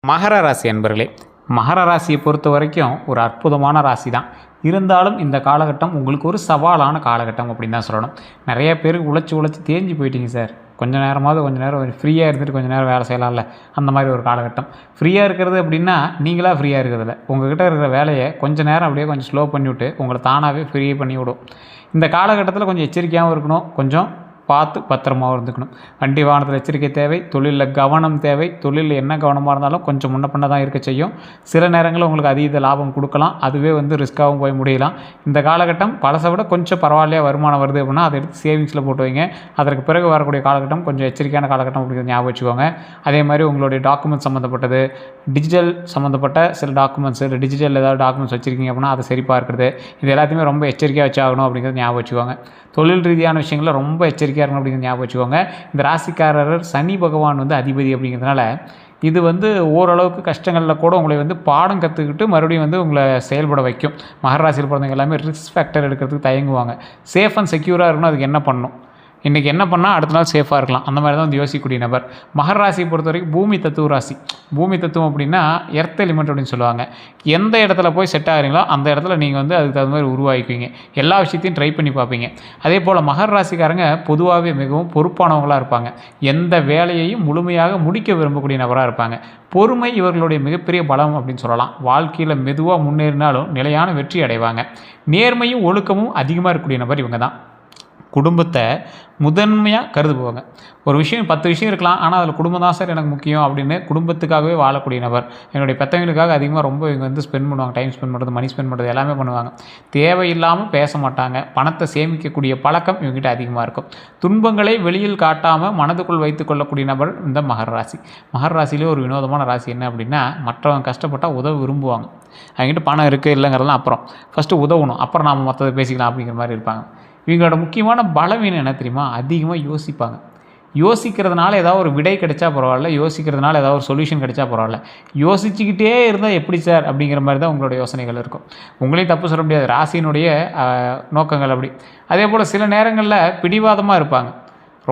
மகர ராசி அன்பர்களே, மகர ராசியை பொறுத்த வரைக்கும் ஒரு அற்புதமான ராசி தான். இருந்தாலும் இந்த காலகட்டம் உங்களுக்கு ஒரு சவாலான காலகட்டம் அப்படின்னு தான் சொல்லணும். நிறைய பேருக்கு உழைச்சி தேஞ்சு போயிட்டீங்க சார். கொஞ்சம் நேரம் ஃப்ரீயாக இருந்துட்டு கொஞ்சம் நேரம் வேலை செய்யலாம்ல, அந்த மாதிரி ஒரு காலகட்டம். ஃப்ரீயாக இருக்கிறது அப்படின்னா நீங்களாக ஃப்ரீயாக இருக்கிறதில்ல, உங்கள்கிட்ட இருக்கிற வேலையை கொஞ்சம் நேரம் அப்படியே கொஞ்சம் ஸ்லோ பண்ணிவிட்டு உங்களை தானாகவே ஃப்ரீ பண்ணி விடும். இந்த காலகட்டத்தில் கொஞ்சம் எச்சரிக்கையாகவும் இருக்கணும், கொஞ்சம் பார்த்து பத்திரமாகவும் இருந்துக்கணும். வண்டி வாகனத்தில் எச்சரிக்கை தேவை, தொழிலில் கவனம் தேவை. தொழிலில் என்ன கவனமாக இருந்தாலும் கொஞ்சம் முன்ன பின்ன தான் இருக்க செய்யும். சில நேரங்களில் உங்களுக்கு அதீத லாபம் கொடுக்கலாம், அதுவே ரிஸ்க்காகவும் போய் முடியலாம். இந்த காலகட்டம் பழசை விட கொஞ்சம் பரவாயில்லையா வருமானம் வருது அப்படின்னா அதை எடுத்து சேவிங்ஸில் போட்டு வைங்க. அதற்கு பிறகு வரக்கூடிய காலகட்டம் கொஞ்சம் எச்சரிக்கையான காலகட்டம் அப்படிங்கிறது ஞாபகம் வச்சுக்கோங்க. அதே மாதிரி உங்களுடைய டாக்குமெண்ட்ஸ் சம்மந்தப்பட்டது, டிஜிட்டல் சம்மந்தப்பட்ட சில டாக்குமெண்ட்ஸ், டிஜிட்டல் ஏதாவது டாக்குமெண்ட்ஸ் வச்சுருக்கீங்க அப்படின்னா அதை சரி பார்க்குறது, இது எல்லாத்தையுமே ரொம்ப எச்சரிக்கையாக வச்சாகணும் அப்படிங்கிறது ஞாபகம் வச்சுக்கோங்க. தொழில் ரீதியான விஷயங்களில் ரொம்ப எச்சரிக்கையாக இருக்கணும் அப்படிங்கிறது ஞாபகம் வச்சுக்கோங்க. இந்த ராசிக்காரர் சனி பகவான் அதிபதி அப்படிங்கிறதுனால இது ஓரளவுக்கு கஷ்டங்களில் கூட உங்களை பாடம் கற்றுக்கிட்டு மறுபடியும் உங்களை செயல்பட வைக்கும். மகர ராசியில் பிறந்தவங்க எல்லாமே ரிஸ்க் ஃபேக்டர் எடுக்கிறதுக்கு தயங்குவாங்க. சேஃப் அண்ட் செக்யூராக இருக்கணும். அதுக்கு என்ன பண்ணணும், இன்றைக்கி என்ன பண்ணால் அடுத்த நாள் சேஃபாக இருக்கலாம், அந்த மாதிரி தான் யோசிக்கக்கூடிய நபர். மகர ராசியை பொறுத்த வரைக்கும் பூமி தத்துவ ராசி. பூமி தத்துவம் அப்படின்னா எர்த் எலிமெண்ட் அப்படின்னு சொல்லுவாங்க. எந்த இடத்துல போய் செட் ஆகிறீங்களோ அந்த இடத்துல நீங்கள் அதுக்கு தகுந்த மாதிரி உருவாக்கிக்குவீங்க. எல்லா விஷயத்தையும் ட்ரை பண்ணி பார்ப்பீங்க. அதே போல் மகர ராசிக்காரங்க பொதுவாகவே மிகவும் பொறுப்பானவங்களாக இருப்பாங்க. எந்த வேலையையும் முழுமையாக முடிக்க விரும்பக்கூடிய நபராக இருப்பாங்க. பொறுமை இவர்களுடைய மிகப்பெரிய பலம் அப்படின்னு சொல்லலாம். வாழ்க்கையில் மெதுவாக முன்னேறினாலும் நிலையான வெற்றி அடைவாங்க. நேர்மையும் ஒழுக்கமும் அதிகமாக இருக்கக்கூடிய நபர் இவங்க தான். குடும்பத்தை முதன்மையாக கருதுபோவாங்க. ஒரு விஷயம் 10 விஷயம் இருக்கலாம், ஆனால் அதில் குடும்பம் தான் சார் எனக்கு முக்கியம் அப்படின்னு குடும்பத்துக்காகவே வாழக்கூடிய நபர். என்னுடைய பெற்றவங்களுக்காக அதிகமாக ரொம்ப இவங்க ஸ்பெண்ட் பண்ணுவாங்க. டைம் ஸ்பெண்ட் பண்ணுறது, மணி ஸ்பெண்ட் பண்ணுறது எல்லாமே பண்ணுவாங்க. தேவையில்லாமல் பேச மாட்டாங்க. பணத்தை சேமிக்கக்கூடிய பழக்கம் இவங்ககிட்ட அதிகமாக இருக்கும். துன்பங்களை வெளியில் காட்டாமல் மனதுக்குள் வைத்துக் கொள்ளக்கூடிய நபர் இந்த மகர ராசி. மகர ராசியிலே ஒரு வினோதமான ராசி என்ன அப்படின்னா, மற்றவங்க கஷ்டப்பட்டால் உதவ விரும்புவாங்க. அவங்ககிட்ட பணம் இருக்குது இல்லைங்கிறதெல்லாம் அப்புறம், ஃபஸ்ட்டு உதவணும், அப்புறம் நாம் மற்றதை பேசிக்கலாம் அப்படிங்கிற மாதிரி இருப்பாங்க. இவங்களோட முக்கியமான பலவீனம் என்ன தெரியுமா? அதிகமாக யோசிப்பாங்க. யோசிக்கிறதுனால ஏதாவது ஒரு விடை கிடைச்சா பரவாயில்ல, யோசிக்கிறதுனால ஏதாவது ஒரு சொல்யூஷன் கிடைச்சா பரவாயில்ல. யோசிச்சுக்கிட்டே இருந்தால் எப்படி சார் அப்படிங்கிற மாதிரி தான் உங்களோட யோசனைகள் இருக்கும். உங்களையும் தப்பு சொல்ல முடியாது, ராசியினுடைய நோக்கங்கள் அப்படி. அதே போல் சில நேரங்களில் பிடிவாதமாக இருப்பாங்க,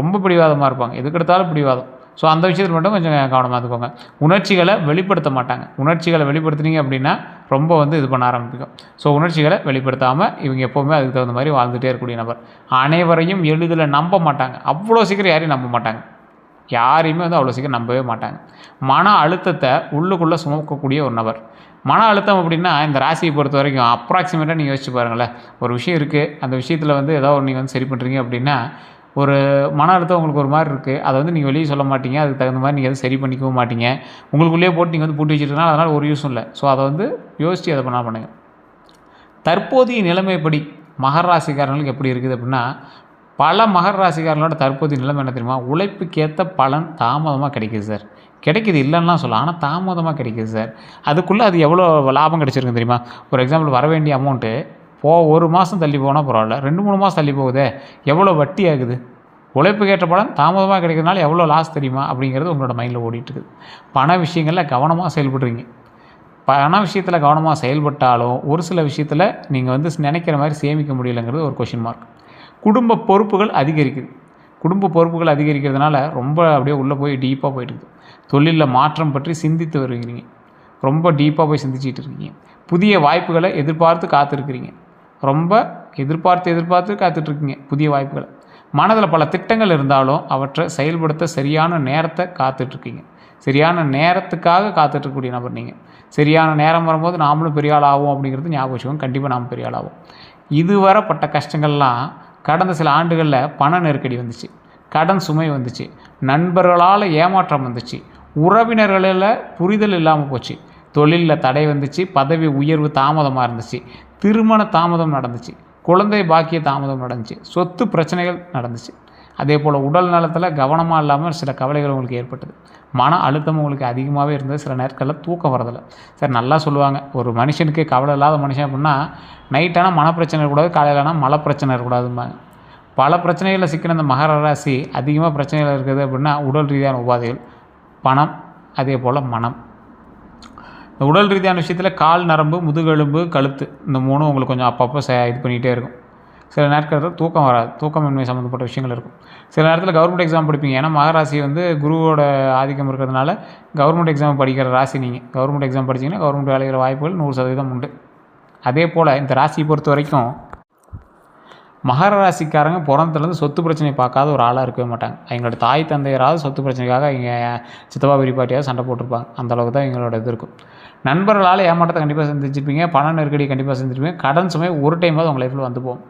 ரொம்ப பிடிவாதமாக இருப்பாங்க, எதுக்கெடுத்தாலும் பிடிவாதம். ஸோ அந்த விஷயத்தில் மட்டும் கொஞ்சம் கவனமாக இருந்துக்கோங்க. உணர்ச்சிகளை வெளிப்படுத்த மாட்டாங்க. உணர்ச்சிகளை வெளிப்படுத்தினீங்க அப்படின்னா ரொம்ப இது பண்ண ஆரம்பிக்கும். ஸோ உணர்ச்சிகளை வெளிப்படுத்தாமல் இவங்க எப்போவுமே அதுக்கு தகுந்த மாதிரி வாழ்ந்துகிட்டே இருக்கக்கூடிய நபர். அனைவரையும் எளிதில் நம்ப மாட்டாங்க. அவ்வளோ சீக்கிரம் யாரையும் நம்ப மாட்டாங்க. யாரையுமே அவ்வளோ சீக்கிரம் நம்பவே மாட்டாங்க. மன அழுத்தத்தை உள்ளுக்குள்ளே சுமக்கக்கூடிய ஒரு நபர். மன அழுத்தம் அப்படின்னா இந்த ராசியை பொறுத்த வரைக்கும் அப்ராக்சிமேட்டாக நீங்கள் யோசிச்சு பாருங்களேன். ஒரு விஷயம் இருக்குது, அந்த விஷயத்தில் ஏதாவது நீங்கள் சரி பண்ணுறீங்க அப்படின்னா, ஒரு மன அழுத்தம் உங்களுக்கு ஒரு மாதிரி இருக்குது, அதை நீங்கள் வெளியே சொல்ல மாட்டீங்க. அதுக்கு தகுந்த மாதிரி நீங்கள் சரி பண்ணிக்கவும் மாட்டீங்க. உங்களுக்குள்ளேயே போட்டு நீங்கள் பூட்டி வச்சுருக்கனால அதனால் ஒரு யூஸும் இல்லை. ஸோ அதை யோசித்து அதை பண்ணுங்கள். தற்போதைய நிலைமைப்படி மகர ராசிக்காரர்களுக்கு எப்படி இருக்குது அப்படின்னா, பல மகர ராசிக்காரர்களோட தற்போதைய நிலைமை என்ன தெரியுமா? உழைப்புக்கேற்ற பலன் தாமதமாக கிடைக்கிது சார். கிடைக்கிது இல்லைன்னா சொல்லலாம், ஆனால் தாமதமாக கிடைக்கிது சார். அதுக்குள்ளே அது எவ்வளோ லாபம் கிடைச்சிருக்கு தெரியுமா? ஒரு எக்ஸாம்பிள், வர வேண்டிய அமௌண்ட்டு ஒரு மாதம் தள்ளி போனால் பரவாயில்ல, 2-3 மாதம் தள்ளி போகுதே, எவ்வளோ வட்டி ஆகுது. உழைப்புக்கு ஏற்ற பலன் தாமதமாக கிடைக்கிறதுனால எவ்வளோ லாஸ் தெரியுமா அப்படிங்கிறது உங்களோட மைண்டில் ஓடிட்டுருக்குது. பண விஷயங்களில் கவனமாக செயல்படுறீங்க. பண விஷயத்தில் கவனமாக செயல்பட்டாலும் ஒரு சில விஷயத்தில் நீங்கள் நினைக்கிற மாதிரி சேமிக்க முடியலைங்கிறது ஒரு கொஷின் மார்க். குடும்ப பொறுப்புகள் அதிகரிக்குது. குடும்ப பொறுப்புகள் அதிகரிக்கிறதுனால ரொம்ப அப்படியே உள்ளே போய் டீப்பாக போயிட்டுருக்குது. தொழிலில் மாற்றம் பற்றி சிந்தித்து வருகிறீங்க. ரொம்ப டீப்பாக போய் சிந்திச்சிட்டு இருக்கீங்க. புதிய வாய்ப்புகளை எதிர்பார்த்து காத்திருக்கிறீங்க. ரொம்ப எதிர்பார்த்து காத்துட்ருக்கீங்க புதிய வாய்ப்புகளை. மனதில் பல திட்டங்கள் இருந்தாலும் அவற்றை செயல்படுத்த சரியான நேரத்தை காத்துட்ருக்கீங்க. சரியான நேரத்துக்காக காத்துட்ருக்கக்கூடிய நபர் நீங்கள். சரியான நேரம் வரும்போது நாமளும் பெரிய ஆள் ஆகும் அப்படிங்கிறது ஞாபகம் வச்சுக்கோங்க. கண்டிப்பாக நாம் பெரிய ஆள் ஆகும். இதுவரை பட்ட கஷ்டங்கள்லாம் கடந்த சில ஆண்டுகளில் பண நெருக்கடி வந்துச்சு, கடன் சுமை வந்துச்சு, நண்பர்களால் ஏமாற்றம் வந்துச்சு, உறவினர்களில் புரிதல் இல்லாமல் போச்சு, தொழிலில் தடை வந்துச்சு, பதவி உயர்வு தாமதமாக இருந்துச்சு, திருமண தாமதம் நடந்துச்சு, குழந்தை பாக்கிய தாமதம் நடந்துச்சு, சொத்து பிரச்சனைகள் நடந்துச்சு. அதே போல் உடல் நலத்தில் கவனமாக இல்லாமல் சில கவலைகள் உங்களுக்கு ஏற்பட்டது. மன அழுத்தம் உங்களுக்கு அதிகமாகவே இருந்தது. சில நேரங்களில் தூக்கம் வரதில்லை சார். நல்லா சொல்லுவாங்க, ஒரு மனுஷனுக்கு கவலை இல்லாத மனுஷன் அப்படின்னா நைட்டானால் மனப்பிரச்சனை இருக்கக்கூடாது, காலையிலானால் மலை பிரச்சனை இருக்கக்கூடாதும்பாங்க. பல பிரச்சனைகளில் சிக்கின இந்த மகர ராசி அதிகமாக பிரச்சனைகள் இருக்குது அப்படின்னா உடல் ரீதியான உபாதைகள், பணம், அதே போல் மனம். இந்த உடல் ரீதியான விஷயத்தில் கால் நரம்பு, முதுகெலும்பு, கழுத்து, இந்த 3 உங்களுக்கு கொஞ்சம் அப்பப்போ இது பண்ணிகிட்டே இருக்கும். சில நேரத்தில் தூக்கம் வராது, தூக்கமின்மை சம்மந்தப்பட்ட விஷயங்கள் இருக்கும். சில நேரத்தில் கவர்மெண்ட் எக்ஸாம் படிப்பீங்க. ஏன்னா மகராசி வந்து குருவோட ஆதிக்கம் இருக்கிறதுனால கவர்மெண்ட் எக்ஸாம் படிக்கிற ராசி நீங்கள். கவர்மெண்ட் எக்ஸாம் படிச்சிங்கன்னா கவர்மெண்ட் வேலைகள் வாய்ப்புகள் 100% உண்டு. அதே போல் இந்த ராசியை பொறுத்த வரைக்கும் மகர ராசிக்காரங்க பிறந்ததுலேருந்து சொத்து பிரச்சனை பார்க்காத ஒரு ஆளாக இருக்கவே மாட்டாங்க. எங்களோட தாய் தந்தையராவது சொத்து பிரச்சனைக்காக இங்கே சித்தப்பா பெரியப்பாட்டியாவது சண்டை போட்டிருப்பாங்க. அந்தளவுக்கு தான் எங்களோட இது இருக்கும். நண்பர்களால் ஏமாற்றத்தை கண்டிப்பாக சந்திச்சிருப்பீங்க, பண நெருக்கடி கண்டிப்பாக செஞ்சுருப்பீங்க, கடன் சுமை ஒரு டைமாவது உங்கள் லைஃப்பில் வந்து போகும்.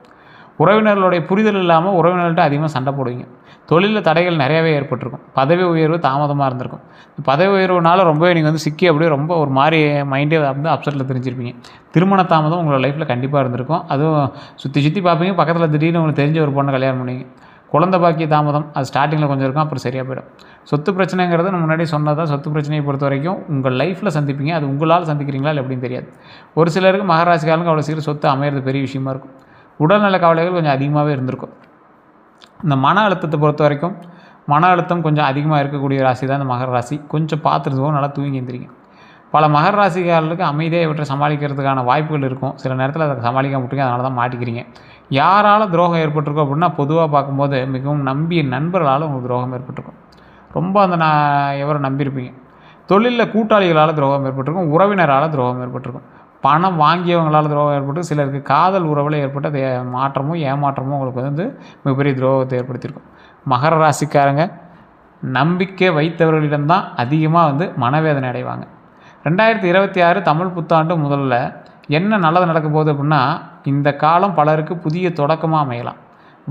உறவினர்களுடைய புரிதல் இல்லாமல் உறவினர்கள்ட்ட அதிகமாக சண்டை போடுவீங்க. தொழிலில் தடைகள் நிறையாவே ஏற்பட்டிருக்கும். பதவி உயர்வு தாமதமாக இருந்திருக்கும். பதவி உயர்வுனால ரொம்பவே நீங்கள் வந்து சிக்கி அப்படியே ரொம்ப ஒரு மாதிரி மைண்டே வந்து அப்செட்டில் தெரிஞ்சிருப்பீங்க. திருமண தாமதம் உங்களோட லைஃப்பில் கண்டிப்பாக இருந்திருக்கும். அதுவும் சுற்றி பார்ப்பீங்க, பக்கத்தில் திடீர்னு உங்களுக்கு தெரிஞ்ச ஒரு பொண்ணை கல்யாணம் பண்ணுவீங்க. குழந்தை பாக்கிய தாமதம் அது ஸ்டார்டிங்கில் கொஞ்சம் இருக்கும், அப்புறம் சரியாக போயிடும். சொத்து பிரச்சனைங்கிறது நம்ம முன்னாடி சொன்னதான். சொத்து பிரச்சனையை பொறுத்த வரைக்கும் உங்கள் லைஃப்பில் சந்திப்பீங்க. அது உங்களால் சந்திக்கிறீங்களா இல்லை எப்படின்னு தெரியாது. ஒரு சிலருக்கு மகராசிக்காரங்களுக்கு அவ்வளோ சீக்கிரம் சொத்து அமையிறது பெரிய விஷயமா இருக்கும். உடல்நல கவலைகள் கொஞ்சம் அதிகமாகவே இருந்திருக்கும். இந்த மன அழுத்தத்தை பொறுத்த வரைக்கும் மன அழுத்தம் கொஞ்சம் அதிகமாக இருக்கக்கூடிய ராசி தான் இந்த மகர ராசி. கொஞ்சம் பார்த்துருந்தோம், நல்லா தூங்கி எழுந்திரிங்க. பல மகர ராசிக்காரர்களுக்கு அமைதியாக இவற்றை சமாளிக்கிறதுக்கான வாய்ப்புகள் இருக்கும். சில நேரத்தில் அதை சமாளிக்க முட்டுங்க, அதனால தான் மாட்டிக்கிறீங்க. யாரால் துரோகம் ஏற்பட்டிருக்கும் அப்படின்னா பொதுவாக பார்க்கும்போது மிகவும் நம்பிய நண்பர்களால் உங்களுக்கு துரோகம் ஏற்பட்டிருக்கும். ரொம்ப அந்த எவரை நம்பியிருப்பீங்க. தொழிலில் கூட்டாளிகளால் துரோகம் ஏற்பட்டிருக்கும், உறவினரால் துரோகம் ஏற்பட்டிருக்கும், பணம் வாங்கியவங்களால் துரோகம் ஏற்பட்டு, சிலருக்கு காதல் உறவில் ஏற்பட்ட அது மாற்றமும் ஏமாற்றமும் உங்களுக்கு வந்து மிகப்பெரிய துரோகத்தை ஏற்படுத்தியிருக்கும். மகர ராசிக்காரங்க நம்பிக்கை வைத்தவர்களிடம்தான் அதிகமாக வந்து மனவேதனை அடைவாங்க. 2026 தமிழ் புத்தாண்டு முதல்ல என்ன நல்லது நடக்க போகுது அப்படின்னா, இந்த காலம் பலருக்கு புதிய தொடக்கமாக அமையலாம்.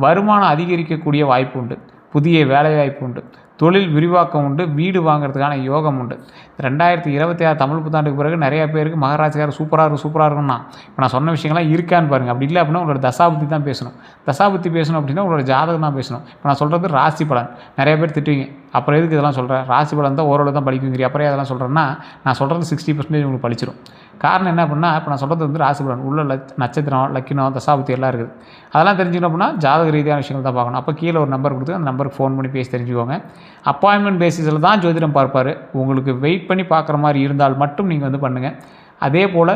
வருமானம் அதிகரிக்கக்கூடிய வாய்ப்பு உண்டு, புதிய வேலைவாய்ப்பு உண்டு, தொழில் விரிவாக்கம் உண்டு, வீடு வாங்குறதுக்கான யோகம் உண்டு. 2026 தமிழ் புத்தாண்டுக்கு பிறகு நிறைய பேருக்கு மகராசிக்காரர் சூப்பராக இருக்கும்னா, இப்போ நான் சொன்ன விஷயங்கள்லாம் இருக்கான்னு பாருங்கள். அப்படி இல்லை அப்படின்னா உங்களோட தசாபுத்தி தான் பேசணும். தசாபுத்தி பேசணும் அப்படின்னா உங்களோட ஜாதகம் தான் பேசணும். இப்போ நான் சொல்கிறது ராசி பலன். நிறைய பேர் திட்டுவீங்க, அப்புறம் எதுக்கு இதெல்லாம் சொல்கிறேன், ராசி பலன் தான் ஓரளவு தான் படிக்குங்கிறீ, அப்புறம் அதெல்லாம் சொல்கிறேன்னா நான் சொல்கிறது 60% உங்களுக்கு பழிச்சிடும். காரணம் என்ன அப்படின்னா, இப்போ நான் சொல்கிறது வந்து ராசி பலன் உள்ள நட்சத்திரம், லக்கினம், தசாபுத்தி எல்லாம் இருக்குது. அதெல்லாம் தெரிஞ்சுக்கணும் அப்படின்னா ஜாதக ரீதியான விஷயங்கள் தான் பார்க்கணும். அப்போ கீழே ஒரு நம்பர் கொடுத்து அந்த நம்பருக்கு ஃபோன் பண்ணி பேசி தெரிஞ்சுக்கோங்க. அப்பாயின்மெண்ட் பேசிஸில் தான் ஜோதிடம் பார்ப்பார். உங்களுக்கு வெயிட் பண்ணி பார்க்குற மாதிரி இருந்தால் மட்டும் நீங்கள் வந்து பண்ணுங்கள். அதே போல்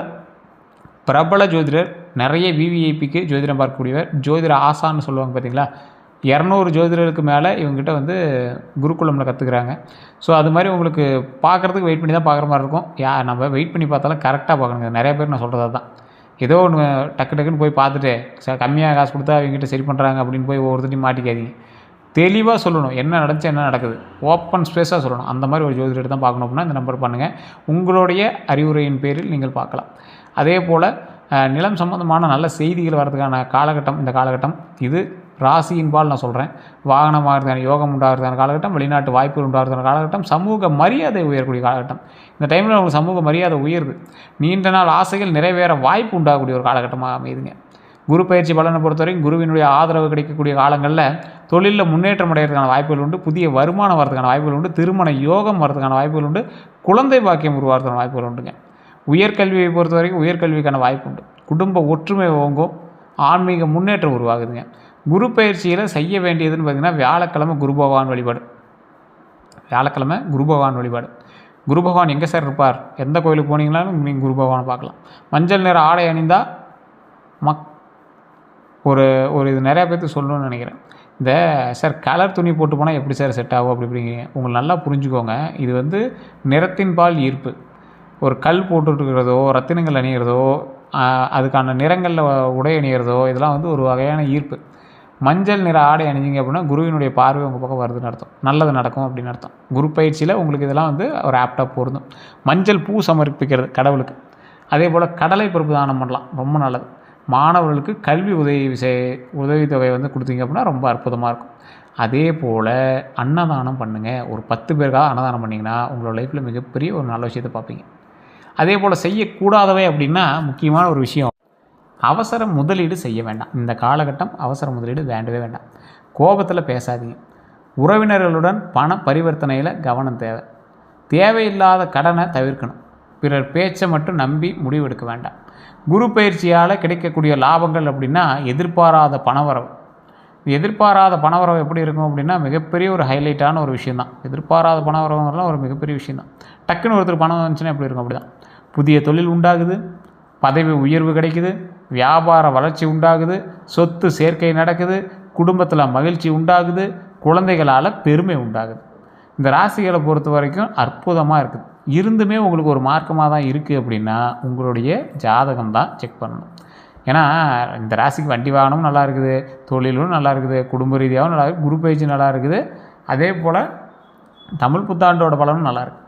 பிரபல ஜோதிடர், நிறைய விவிஐபிக்கு ஜோதிடம் பார்க்கக்கூடியவர், ஜோதிட ஆசான்னு சொல்லுவாங்க பார்த்தீங்களா, 200 ஜோதிடருக்கு மேலே இவங்ககிட்ட வந்து குருகுலமில் கற்றுக்குறாங்க. ஸோ அது மாதிரி உங்களுக்கு பார்க்குறதுக்கு வெயிட் பண்ணி தான் பார்க்குற மாதிரி இருக்கும். நம்ம வெயிட் பண்ணி பார்த்தாலும் கரெக்டாக பார்க்கணுங்க. நிறைய பேர் நான் சொல்கிறது தான். ஏதோ ஒன்று டக்குன்னு போய் பார்த்துட்டு கம்மியாக காசு கொடுத்தா அவங்ககிட்ட சரி பண்ணுறாங்க அப்படின்னு போய் ஒவ்வொருத்தையும் மாட்டிக்காதீங்க. தெளிவாக சொல்லணும், என்ன நடந்துச்சு என்ன நடக்குது, ஓப்பன் ஸ்பேஸாக சொல்லணும். அந்த மாதிரி ஒரு ஜோதிடர் தான் பார்க்கணும் அப்படின்னா இந்த நம்பர் பண்ணுங்கள். உங்களுடைய அறிவுரையின் பேரில் நீங்கள் பார்க்கலாம். அதே போல் நிலம் சம்பந்தமான நல்ல செய்திகள் வர்றதுக்கான காலகட்டம் இந்த காலகட்டம். இது ராசியின்பால் நான் சொல்கிறேன். வாகனம் ஆகிறதுக்கான யோகம் உண்டாகிறதுக்கான காலகட்டம், வெளிநாட்டு வாய்ப்புகள் உண்டாகிறதுக்கான காலகட்டம், சமூக மரியாதை உயரக்கூடிய காலகட்டம். இந்த டைமில் உங்களுக்கு சமூக மரியாதை உயருது. நீண்ட நாள் ஆசைகள் நிறைவேற வாய்ப்பு உண்டாகக்கூடிய ஒரு காலகட்டமாக அமையுதுங்க. குரு பயிற்சி பலனை பொறுத்தவரைக்கும் குருவினுடைய ஆதரவு கிடைக்கக்கூடிய காலங்களில் தொழிலில் முன்னேற்றம் அடைகிறதுக்கான வாய்ப்புகள் உண்டு, புதிய வருமானம் வரதுக்கான வாய்ப்புகள் உண்டு, திருமண யோகம் வரதுக்கான வாய்ப்புகள் உண்டு, குழந்தை பாக்கியம் உருவாகிறதுக்கான வாய்ப்புகள் உண்டுங்க. உயர்கல்வியை பொறுத்த வரைக்கும் உயர்கல்விக்கான வாய்ப்பு உண்டு, குடும்ப ஒற்றுமை ஓங்கும், ஆன்மீக முன்னேற்றம் உருவாகுதுங்க. குரு பயிற்சியில் செய்ய வேண்டியதுன்னு பார்த்திங்கன்னா வியாழக்கிழமை குரு பகவான் வழிபாடு. வியாழக்கிழமை குரு பகவான் வழிபாடு. குரு பகவான் எங்கே சார் இருப்பார், எந்த கோயிலுக்கு போனீங்களாலும் நீங்கள் குரு பகவானை பார்க்கலாம். மஞ்சள் நிற ஆடை அணிந்தால் ஒரு இது நிறையா பேர்த்துக்கு சொல்லணும்னு நினைக்கிறேன். இந்த சார் கலர் துணி போட்டு போனால் எப்படி சார் செட் ஆகும் அப்படிங்கிறீங்க. உங்களை நல்லா புரிஞ்சுக்கோங்க. இது வந்து நிறத்தின் பால் ஈர்ப்பு. ஒரு கல் போட்டுருக்கிறதோ, ரத்தினங்கள் அணிகிறதோ, அதுக்கான நிறங்களில் உடை அணிகிறதோ, இதெல்லாம் வந்து ஒரு வகையான ஈர்ப்பு. மஞ்சள் நிற ஆடை அணிஞ்சிங்க அப்படின்னா குருவினுடைய பார்வை உங்கள் பக்கம் வருதுன்னு அர்த்தம், நல்லது நடக்கும் அப்படின்னு அர்த்தம். குரு பயிற்சியில் உங்களுக்கு இதெல்லாம் வந்து ஒரு ஆப்டாக பொருந்தும். மஞ்சள் பூ சமர்ப்பிக்கிறது கடவுளுக்கு. அதே போல் கடலை பருப்பு தானம் பண்ணலாம், ரொம்ப நல்லது. மாணவர்களுக்கு கல்வி உதவித்தொகை வந்து கொடுத்தீங்க அப்படின்னா ரொம்ப அற்புதமாக இருக்கும். அதே போல் அன்னதானம் பண்ணுங்கள். ஒரு 10 பேருக்காக அன்னதானம் பண்ணிங்கன்னா உங்களோட லைஃப்பில் மிகப்பெரிய ஒரு நல்ல விஷயத்தை பார்ப்பீங்க. அதே போல் செய்யக்கூடாதவை அப்படின்னா முக்கியமான ஒரு விஷயம், அவசர முதலீடு செய்ய வேண்டாம். இந்த காலகட்டம் அவசர முதலீடு வேண்டவே வேண்டாம். கோபத்தில் பேசாதீங்க. உறவினர்களுடன் பண பரிவர்த்தனையில் கவனம் தேவை. தேவையில்லாத கடனை தவிர்க்கணும். பிறர் பேச்சை மட்டும் நம்பி முடிவெடுக்க வேண்டாம். குரு பயிற்சியால் கிடைக்கக்கூடிய லாபங்கள் அப்படின்னா எதிர்பாராத பணவரவு. எதிர்பாராத பணவரவு எப்படி இருக்கும் அப்படின்னா மிகப்பெரிய ஒரு ஹைலைட்டான ஒரு விஷயந்தான். எதிர்பாராத பணவரவுங்கிறதுலாம் ஒரு மிகப்பெரிய விஷயந்தான். டக்குன்னு ஒருத்தர் பணம் வந்துச்சுன்னா எப்படி இருக்கும், அப்படி தான். புதிய தொழில் உண்டாகுது, பதவி உயர்வு கிடைக்குது, வியாபார வளர்ச்சி உண்டாகுது, சொத்து சேர்க்கை நடக்குது, குடும்பத்தில் மகிழ்ச்சி உண்டாகுது, குழந்தைகளால் பெருமை உண்டாகுது. இந்த ராசிகளை பொறுத்த வரைக்கும் அற்புதமாக இருக்குது. இருந்துமே உங்களுக்கு ஒரு மார்க்கமாக தான் இருக்குது அப்படின்னா உங்களுடைய ஜாதகம் தான் செக் பண்ணணும். ஏன்னா இந்த ராசிக்கு வண்டி வாகனமும் நல்லா இருக்குது, தொழிலும் நல்லா இருக்குது, குடும்ப ரீதியாகவும் நல்லா இருக்குது, குரு பயிற்சி நல்லா இருக்குது, அதே போல் தமிழ் புத்தாண்டோட பலனும் நல்லாயிருக்கு.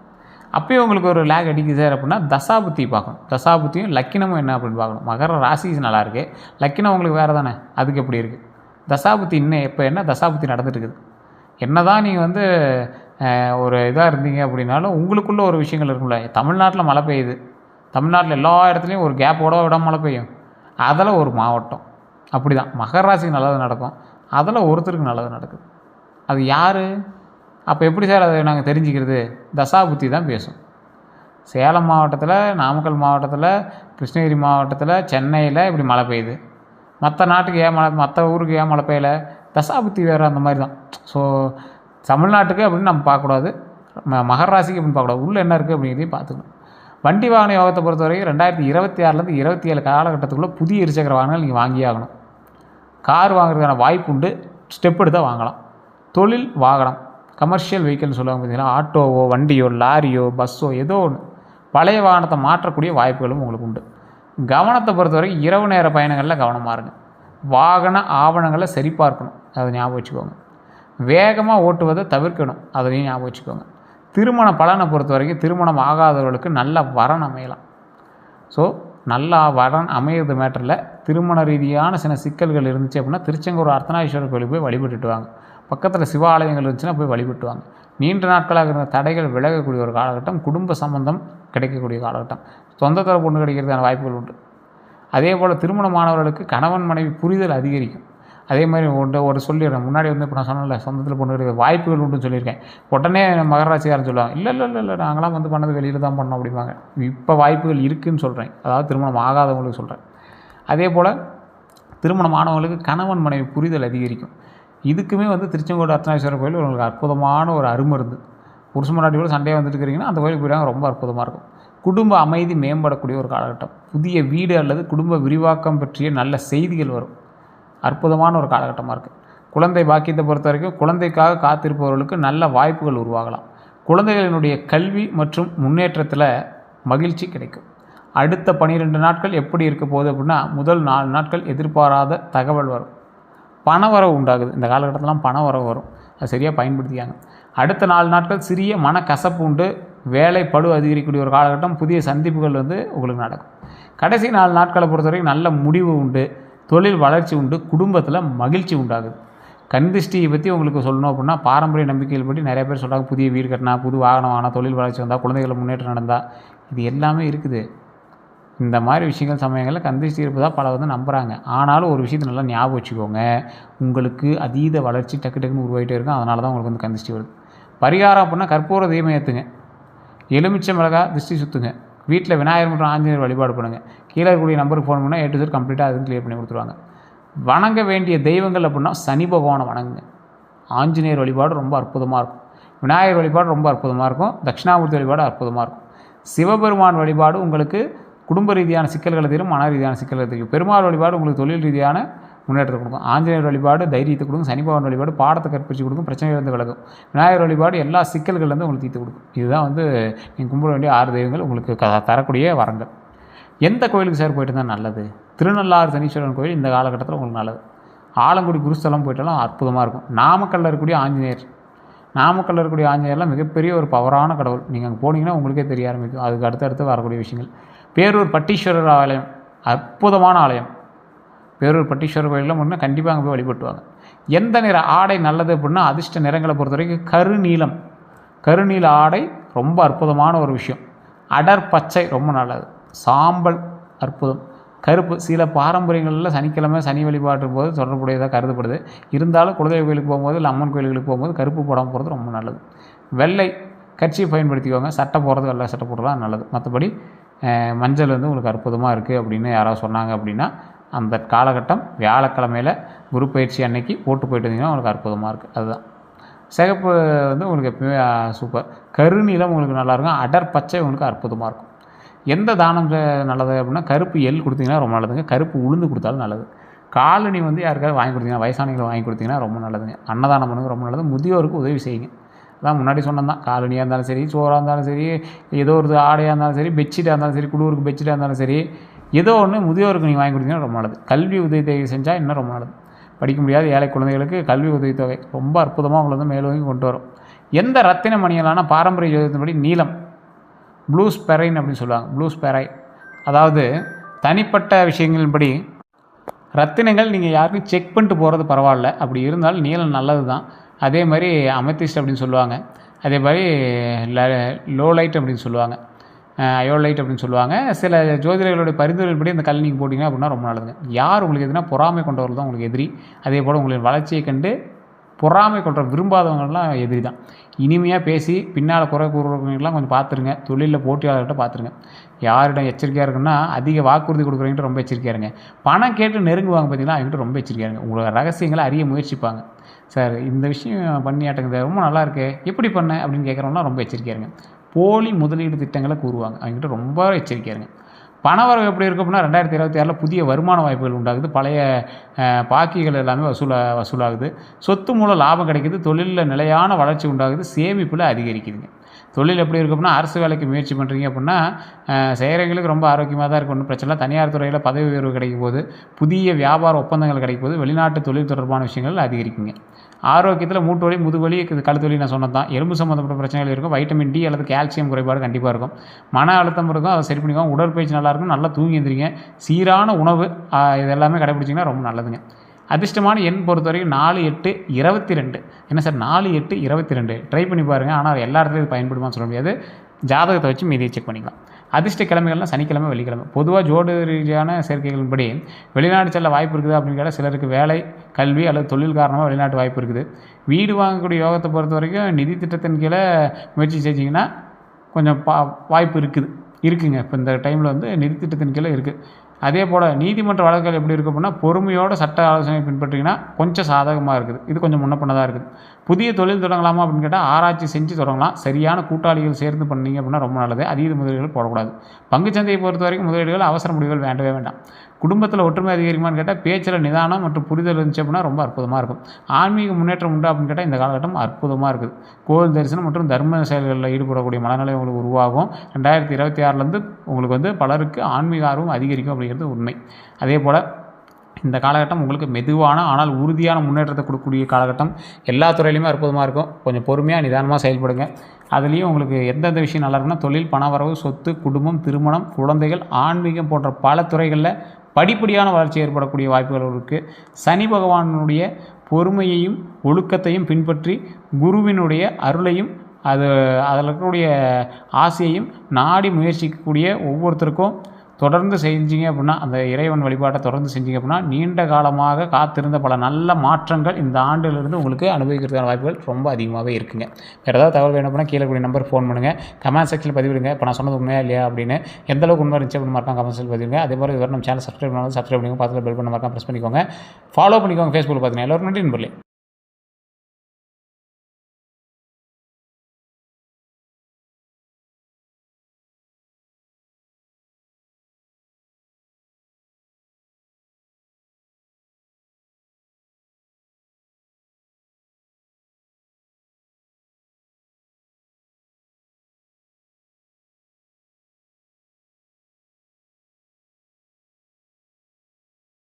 அப்போயும் உங்களுக்கு ஒரு லேக் அடிக்குது சார் அப்படின்னா தசாபுத்தி பார்க்கணும். தசாபுத்தியும் லக்கினமும் என்ன அப்படின்னு பார்க்கணும். மகர ராசி நல்லாயிருக்கு, லக்கினம் உங்களுக்கு வேறு தானே, அதுக்கு எப்படி இருக்குது. தசாபுத்தி இன்னும் இப்போ என்ன தசாபுத்தி நடந்துட்டு இருக்குது. என்ன தான் நீங்கள் வந்து ஒரு இதாக இருந்தீங்க அப்படின்னாலும் உங்களுக்குள்ள ஒரு விஷயங்கள் இருக்கும்ல. தமிழ்நாட்டில் மழை பெய்யுது, தமிழ்நாட்டில் எல்லா இடத்துலையும் ஒரு கேப்போட விட மழை பெய்யும், அதில் ஒரு மாவட்டம் அப்படி தான் மகர ராசிக்கு நல்லது நடக்கும், அதில் ஒருத்தருக்கு நல்லது நடக்குது. அது யார்? அப்போ எப்படி சார் அதை நாங்கள் தெரிஞ்சுக்கிறது? தசாபுத்தி தான் பேசும். சேலம் மாவட்டத்தில், நாமக்கல் மாவட்டத்தில், கிருஷ்ணகிரி மாவட்டத்தில், சென்னையில் இப்படி மழை பெய்யுது, மற்ற நாட்டுக்கு ஏன் மழை, மற்ற ஊருக்கு ஏன் மழை பெய்யலை? தசாபுத்தி வேறு அந்த மாதிரி தான். ஸோ தமிழ்நாட்டுக்கு அப்படின்னு நம்ம பார்க்கக்கூடாது, மகர ராசிக்கு அப்படின்னு பார்க்கக்கூடாது, உள்ளே என்ன இருக்குது அப்படிங்கிறதையும் பார்த்துக்கணும். வண்டி வாகன யோகத்தை பொறுத்த வரைக்கும் 2026லேருந்து 27 காலகட்டத்துக்குள்ளே புதிய இருசக்கர வாகனங்கள் நீங்கள் வாங்கி ஆகணும். கார் வாங்குறதுக்கான வாய்ப்பு உண்டு, ஸ்டெப் எடுத்தால் வாங்கலாம். தொழில் வாகனம், கமர்ஷியல் வெஹிக்கிள்னு சொல்லுவாங்க பார்த்தீங்கன்னா, ஆட்டோவோ, வண்டியோ, லாரியோ, பஸ்ஸோ ஏதோ ஒன்று பழைய வாகனத்தை மாற்றக்கூடிய வாய்ப்புகளும் உங்களுக்கு உண்டு. கவனத்தை பொறுத்த வரைக்கும் இரவு நேர பயணங்களில் கவனமாக இருங்க. வாகன ஆவணங்களை சரிபார்க்கணும், அதை ஞாபகம் வச்சுக்கோங்க. வேகமாக ஓட்டுவதை தவிர்க்கணும், அதையும் ஞாபகம் வச்சுக்கோங்க. திருமண பலனை பொறுத்த வரைக்கும் திருமணம் ஆகாதவர்களுக்கு நல்ல வரன் அமையலாம். ஸோ நல்லா வரன் அமையிறது மேட்டரில் திருமண ரீதியான சில சிக்கல்கள் இருந்துச்சு அப்படின்னா திருச்செங்கோடு அர்த்தநாரீஸ்வரர் கோயிலுக்கு போய் வழிபட்டுட்டு வாங்க. பக்கத்தில் சிவாலயங்கள் இருந்துச்சுன்னா போய் வழிபட்டு வாங்க. நீண்ட நாட்களாக இருந்த தடைகள் விலகக்கூடிய ஒரு காலகட்டம், குடும்ப சம்பந்தம் கிடைக்கக்கூடிய காலகட்டம், சொந்த தர பொண்ணு கிடைக்கிறதுக்கான வாய்ப்புகள் உண்டு. அதே போல் திருமணமானவர்களுக்கு கணவன் மனைவி புரிதல் அதிகரிக்கும். அதே மாதிரி ஒரு சொல்லிடுறேன், முன்னாடி வந்து இப்போ நான் சொன்னல சொந்தத்தில் பொண்ணு கிடைக்கிற வாய்ப்புகள் உண்டுன்னு சொல்லியிருக்கேன். உடனே மகர ராசிக்காரன் சொல்லுவாங்க, இல்லை நாங்களாம் வந்து பண்ணது வெளியில் தான் பண்ணோம் அப்படிம்பாங்க. இப்போ வாய்ப்புகள் இருக்குதுன்னு சொல்கிறேன், அதாவது திருமணம் ஆகாதவங்களுக்கு சொல்கிறேன். அதே போல் திருமணம் ஆனவங்களுக்கு கணவன் மனைவி புரிதல் அதிகரிக்கும். இதுக்குமே வந்து திருச்செங்கோடு அர்த்தநாரீஸ்வரர் கோயில் உங்களுக்கு அற்புதமான ஒரு அருமருந்து. புருஷ முன்னாடியோட சண்டையாக வந்துட்டு இருக்கிறீங்கன்னா அந்த கோயிலுக்கு போயிட்டாங்க, ரொம்ப அற்புதமாக இருக்கும். குடும்ப அமைதி மேம்படக்கூடிய ஒரு காலகட்டம், புதிய வீடு அல்லது குடும்ப விரிவாக்கம் பற்றிய நல்ல செய்திகள் வரும். அற்புதமான ஒரு காலகட்டமாக இருக்குது. குழந்தை பாக்கியத்தை பொறுத்த வரைக்கும் குழந்தைக்காக காத்திருப்பவர்களுக்கு நல்ல வாய்ப்புகள் உருவாகலாம். குழந்தைகளினுடைய கல்வி மற்றும் முன்னேற்றத்தில் மகிழ்ச்சி கிடைக்கும். அடுத்த 12 நாட்கள் எப்படி இருக்க போகுது அப்படின்னா, முதல் 4 நாட்கள் எதிர்பாராத தகவல் வரும், பணவரவு உண்டாகுது. இந்த காலகட்டத்திலாம் பணவரவு வரும், அது சரியாக பயன்படுத்திக்காங்க. அடுத்த 4 நாட்கள் சிறிய மனக்கசப்பு உண்டு, வேலை பளு அதிகரிக்கக்கூடிய ஒரு காலகட்டம், புதிய சந்திப்புகள் வந்து உங்களுக்கு நடக்கும். கடைசி 4 நாட்களை பொறுத்த வரைக்கும் நல்ல முடிவு உண்டு, தொழில் வளர்ச்சி உண்டு, குடும்பத்தில் மகிழ்ச்சி உண்டாகுது. கண்திஷ்டியை பற்றி உங்களுக்கு சொல்லணும் அப்படின்னா, பாரம்பரிய நம்பிக்கைகள் பற்றி நிறைய பேர் சொல்கிறாங்க, புதிய வீடு கட்டினா, புது வாகனம் வாங்கினா, தொழில் வளர்ச்சி வந்தால், குழந்தைகளை முன்னேற்றம் நடந்தால், இது எல்லாமே இருக்குது. இந்த மாதிரி விஷயங்கள் சமயங்களில் கந்திஷ்டி இருப்பதாக பல வந்து நம்புகிறாங்க. ஆனாலும் ஒரு விஷயத்தை நல்லா ஞாபகம் வச்சுக்கோங்க, உங்களுக்கு அதீத வளர்ச்சி டக்குன்னு உருவாகிட்டே இருக்கும். அதனால தான் உங்களுக்கு வந்து கந்திஷ்டி வருது. பரிகாரம் அப்படின்னா கற்பூர தீபம் ஏற்றுங்க, எலுமிச்சை மிளகா திருஷ்டி சுற்றுங்க, வீட்டில் விநாயகர் மற்றும் ஆஞ்சநேயர் வழிபாடு பண்ணுங்கள். கீழே இருக்கக்கூடிய நம்பருக்கு ஃபோன் பண்ணால் A to Z கம்ப்ளீட்டாக அதுவும் கிளியர் பண்ணி கொடுத்துருவாங்க. வணங்க வேண்டிய தெய்வங்கள் அப்படின்னா சனி பகவானை வணங்குங்க. ஆஞ்சநேயர் வழிபாடு ரொம்ப அற்புதமாக இருக்கும், விநாயகர் வழிபாடு ரொம்ப அற்புதமாக இருக்கும், தட்சிணாமூர்த்தி வழிபாடு அற்புதமாக இருக்கும். சிவபெருமான் வழிபாடு உங்களுக்கு குடும்ப ரீதியான சிக்கல்களை தீரும், மன ரீதியான சிக்கல்களை தீரும். பெருமாள் வழிபாடு உங்களுக்கு தொழில் ரீதியான முன்னேற்றத்தை கொடுக்கும். ஆஞ்சநேயர் வழிபாடு தைரியத்தை கொடுக்கும். சனி பகவான் வழிபாடு பாடத்தை கற்பிச்சு கொடுக்கும், பிரச்சனையிலிருந்து விலகும். விநாயகர் வழிபாடு எல்லா சிக்கல்கள்லேருந்து உங்களுக்கு தீர்த்து கொடுக்கும். இதுதான் வந்து நீங்கள் கும்பிட வேண்டிய 6 தெய்வங்கள் உங்களுக்கு தரக்கூடிய வரங்கள். எந்த கோயிலுக்கு சார் போயிட்டு தான் நல்லது? திருநள்ளாறு சனீஸ்வரன் கோயில் இந்த காலகட்டத்தில் உங்களுக்கு நல்லது. ஆலங்குடி குருஸ்தலம் போயிட்டாலும் அற்புதமாக இருக்கும். நாமக்கல்லில் இருக்கக்கூடிய ஆஞ்சநேயர், நாமக்கல்லில் இருக்கக்கூடிய ஆஞ்சநேயர்லாம் மிகப்பெரிய ஒரு பவரான கடவுள். நீங்கள் அங்கே போனீங்கன்னா உங்களுக்கே தெரிய ஆரம்பிக்கும். அதுக்கு அடுத்தடுத்து வரக்கூடிய விஷயங்கள். பேரூர் பட்டீஸ்வரர் ஆலயம் அற்புதமான ஆலயம். பேரூர் பட்டீஸ்வரர் கோயிலில் முன்னே கண்டிப்பாக அங்கே போய் வழிபட்டுவாங்க. எந்த நிற ஆடை நல்லது அப்படின்னா, அதிர்ஷ்ட நிறங்களை பொறுத்த வரைக்கும் கருநீலம், கருநீல ஆடை ரொம்ப அற்புதமான ஒரு விஷயம். அடர் பச்சை ரொம்ப நல்லது. சாம்பல் அற்புதம். கருப்பு சில பாரம்பரியங்களில் சனிக்கிழமை சனி வழிபாட்டு போது தொடர்புடையதாக கருதப்படுது. இருந்தாலும் குலதெய்வ கோயிலுக்கு போகும்போது இல்லை அம்மன் கோயிலுக்கு போகும்போது கருப்பு போடாமல் போகிறது ரொம்ப நல்லது. வெள்ளை கட்சியை பயன்படுத்திக்கோங்க. சட்டை போடுறது வெள்ளை சட்டை போடுறது நல்லது. மற்றபடி மஞ்சள் வந்து உங்களுக்கு அற்புதமாக இருக்குது அப்படின்னு யாராவது சொன்னாங்க அப்படின்னா, அந்த காலகட்டம் வியாழக்கிழமையில் குரு பயிற்சி அன்னைக்கு போட்டு போயிட்டு இருந்தீங்கன்னா உங்களுக்கு அற்புதமாக இருக்குது. அதுதான். சிகப்பு வந்து உங்களுக்கு எப்பவுமே சூப்பர். கருநீலம் உங்களுக்கு நல்லாயிருக்கும். அடர் பச்சை உங்களுக்கு அற்புதமாக இருக்கும். எந்த தானம் நல்லது அப்படின்னா கருப்பு எள் கொடுத்தீங்கன்னா ரொம்ப நல்லதுங்க. கருப்பு உளுந்து கொடுத்தாலும் நல்லது. காலணி வந்து யாருக்காவது வாங்கி கொடுத்தீங்கன்னா, வயசானவங்களுக்கு வாங்கி கொடுத்தீங்கன்னா ரொம்ப நல்லதுங்க. அன்னதானம் பண்ணுங்க, ரொம்ப நல்லது. முதியோருக்கு உதவி செய்யுங்க. அதான் முன்னாடி சொன்னது தான். காலணியாக இருந்தாலும் சரி, சோறாக இருந்தாலும் சரி, ஏதோ ஒரு ஆடையாக இருந்தாலும் சரி, பெட்ஷீட்டாக இருந்தாலும் சரி, குளிருக்கு பெட்ஷீட்டாக இருந்தாலும் சரி, ஏதோ ஒன்று முதியோருக்கு நீங்கள் வாங்கி கொடுத்தீங்கன்னா ரொம்ப நல்லது. கல்வி உதவித்தொகை செஞ்சால் இன்னும் ரொம்ப நல்லது. படிக்க முடியாத ஏழை குழந்தைகளுக்கு கல்வி உதவித்தொகை ரொம்ப அற்புதமாக உங்களை வந்து மேலோங்கி கொண்டு வரும். எந்த ரத்தின மணிகளான பாரம்பரிய ஜோதிடத்தின்படி நீலம், ப்ளூ ஸ்பெரைன் அப்படின்னு சொல்லுவாங்க. ப்ளூ ஸ்பெரை, அதாவது தனிப்பட்ட விஷயங்களின்படி ரத்தினங்கள் நீங்கள் யாருக்கும் செக் பண்ணிட்டு போகிறது பரவாயில்ல. அப்படி இருந்தாலும் நீலம் நல்லது தான். அதே மாதிரி அமெத்திஸ்ட் அப்படின்னு சொல்லுவாங்க. அதே மாதிரி லோலைட் அப்படின்னு சொல்லுவாங்க. அயோலைட் அப்படின்னு சொல்லுவாங்க. சில ஜோதிடர்களுடைய பரிந்துரைப்படி இந்த கல் நீங்கள் போட்டிங்கன்னா அப்படின்னா ரொம்ப நல்லதுங்க. யார் உங்களுக்கு எதுனா பொறாமை கொண்டவர்கள் தான் உங்களுக்கு எதிரி. அதே போல் உங்களின் வளர்ச்சியை கண்டு பொறாமை கொண்ட விரும்பாதவங்கள்லாம் எதிரி தான். இனிமையாக பேசி பின்னால் குறை கூறுறவங்கலாம் கொஞ்சம் பார்த்துருங்க. தொழிலில் போட்டியாளர்கிட்ட பார்த்துருங்க. யாரிடம் எச்சரிக்கையாக இருக்குன்னா, அதிக வாக்குறுதி கொடுக்குறவங்கிட்ட ரொம்ப எச்சரிக்கையாக இருங்க. பணம் கேட்டு நெருங்குவாங்க பார்த்தீங்களா, அவங்ககிட்ட ரொம்ப எச்சரிக்கையாக இருங்க. உங்களோட ரகசியங்களை அறிய முயற்சிப்பாங்க. சார் இந்த விஷயம் பண்ணியாட்டுங்க, ரொம்ப நல்லா இருக்கு, எப்படி பண்ண அப்படின்னு கேட்குறவங்களாம் ரொம்ப எச்சரிக்கையாக இருங்க. போலி முதலீடு திட்டங்களை கூறுவாங்க, அவங்ககிட்ட ரொம்ப எச்சரிக்கையாக இருங்க. பணவரவு எப்படி இருக்கும் அப்படின்னா 2026 புதிய வருமான வாய்ப்புகள் உண்டாகுது. பழைய பாக்கிகள் எல்லாமே வசூலாகுது. சொத்து மூலம் லாபம் கிடைக்குது. தொழிலில் நிலையான வளர்ச்சி உண்டாகுது. சேமிப்பில் அதிகரிக்குதுங்க. தொழில் எப்படி இருக்கும் அப்படின்னா, அரசு வேலைக்கு முயற்சி பண்ணுறீங்க அப்படின்னா செய்கிறவங்களுக்கு ரொம்ப ஆரோக்கியமாக தான் இருக்கும், ஒன்றும் பிரச்சனை இல்லை. தனியார் துறையில் பதவி உயர்வு கிடைக்கும் போது, புதிய வியாபார ஒப்பந்தங்கள் கிடைக்கும் போது, வெளிநாட்டு தொழில் தொடர்பான விஷயங்கள் அதிகரிக்குங்க. ஆரோக்கியத்தில் மூட்டு வலி, முதுவலி, கழுத்து வலி நான் சொன்னது தான். எலும்பு சம்மந்தப்பட்ட பிரச்சனைகள் இருக்கும். வைட்டமின் டி அல்லது கால்சியம் குறைபாடு கண்டிப்பாக இருக்கும். மன அழுத்தம் இருக்கும், அதை சரி பண்ணிக்கோங்க. உடற்பயிற்சி நல்லாயிருக்கும், நல்லா தூங்கி எந்திரிங்க. சீரான உணவு, இது எல்லாமே கடைப்பிடிச்சிங்கன்னா ரொம்ப நல்லதுங்க. அதிர்ஷ்டமான எண் பொறுத்த வரைக்கும் 4, 8, 22. என்ன சார் 4, 8, 22 ட்ரை பண்ணி பாருங்கள். ஆனால் எல்லா இடத்துலையும் இது பயன்படுமான்னு சொல்ல முடியாது. ஜாதகத்தை வச்சு மீதியை செக் பண்ணிக்கலாம். அதிர்ஷ்ட கிழமைகள்லாம் சனிக்கிழமை, வெள்ளிக்கிழமை. பொதுவாக ஜோடி ரீதியான சேர்க்கைகளின்படி வெளிநாடு செல்ல வாய்ப்பு இருக்குது அப்படின்னு கேட்டால், சிலருக்கு வேலை, கல்வி அல்லது தொழில் காரணமாக வெளிநாட்டு வாய்ப்பு இருக்குது. வீடு வாங்கக்கூடிய யோகத்தை பொறுத்த வரைக்கும் நிதி திட்டத்தின் கீழே முயற்சி செஞ்சிங்கன்னா கொஞ்சம் வாய்ப்பு இருக்குங்க. இப்போ இந்த டைமில் வந்து நிதி திட்டத்தின் கீழே இருக்குது. அதே போல் நீதிமன்ற வழக்குகள் எப்படி இருக்குது அப்படின்னா, பொறுமையோட சட்ட ஆலோசனை பின்பற்றிங்கன்னா கொஞ்சம் சாதகமாக இருக்குது. இது கொஞ்சம் முன்ன பின்னதாக இருக்குது. புதிய தொழில் தொடங்கலாமா அப்படின்னு கேட்டால், ஆராய்ச்சி செஞ்சு தொடங்கலாம். சரியான கூட்டாளிகள் சேர்ந்து பண்ணிங்க அப்படின்னா ரொம்ப நல்லது. அதீத முதலீடுகள் போடக்கூடாது. பங்குச்சந்தையை பொறுத்த வரைக்கும் முதலீடுகள், அவசர முடிவுகள் வேண்டவே வேண்டாம். குடும்பத்தில் ஒற்றுமை அதிகரிக்குமான்னு கேட்டால், பேச்சில் நிதானம் மற்றும் புரிதல் இருந்துச்சு அப்படின்னா ரொம்ப அற்புதமாக இருக்கும். ஆன்மீக முன்னேற்றம் உண்டு அப்படின்னு கேட்டால், இந்த காலகட்டம் அற்புதமாக இருக்குது. கோவில் தரிசனம் மற்றும் தர்ம செயல்களில் ஈடுபடக்கூடிய மனநிலை உங்களுக்கு உருவாகும். 2026 உங்களுக்கு வந்து பலருக்கு ஆன்மீக ஆர்வம் அதிகரிக்கும் அப்படிங்கிறது உண்மை. அதே போல் இந்த காலகட்டம் உங்களுக்கு மெதுவான ஆனால் உறுதியான முன்னேற்றத்தை கொடுக்கக்கூடிய காலகட்டம். எல்லா துறையிலையுமே அற்புதமாக இருக்கும். கொஞ்சம் பொறுமையாக நிதானமாக செயல்படுங்க. அதுலேயும் உங்களுக்கு எந்தெந்த விஷயம் நல்லா இருக்குன்னா, தொழில், பணவரவு, சொத்து, குடும்பம், திருமணம், குழந்தைகள், ஆன்மீகம் போன்ற பல துறைகளில் படிப்படியான வளர்ச்சி ஏற்படக்கூடிய வாய்ப்புகள் இருக்குது. சனி பகவானுடைய பொறுமையையும் ஒழுக்கத்தையும் பின்பற்றி குருவினுடைய அருளையும் அதில் இருக்கக்கூடிய ஆசையையும் நாடி முயற்சிக்கக்கூடிய ஒவ்வொருத்தருக்கும் தொடர்ந்து செஞ்சீங்க அப்படின்னா, அந்த இறைவன் வழிபாட்டை தொடர்ந்து செஞ்சீங்க அப்படின்னா, நீண்ட காலமாக காத்திருந்த பல நல்ல மாற்றங்கள் இந்த ஆண்டிலிருந்து உங்களுக்கு அனுபவிக்கிறதுக்கான வாய்ப்புகள் ரொம்ப அதிகமாகவே இருக்குங்க. வேறு ஏதாவது தகவல் வேணும் அப்படின்னா கீழே கூடிய நம்பர் ஃபோன் பண்ணுங்கள். கமெண்ட் செக்ஷனில் பதிவிடுங்க. இப்போ நான் சொன்னது உண்மையா இல்லையா அப்படின்னு, எந்த அளவுக்கு உண்மை இருந்துச்சு அப்படின்னு மறக்காம கமெண்ட் செக்ஷனில் பதிவிடுங்க. அதே மாதிரி இதுவரை நம்ம சேனல் சப்ஸ்கிரைப் பண்ணுவாங்க, சப்ஸ்கிரைப் பண்ணிக்கோங்க. பக்கத்தில் பெல் பண்ண மறக்காம ப்ரெஸ் பண்ணிக்கோங்க. ஃபாலோ பண்ணிக்கோங்க ஃபேஸ்புக்கில் பார்த்தீங்கன்னா. எல்லோரும் நன்றி நண்பர்களே.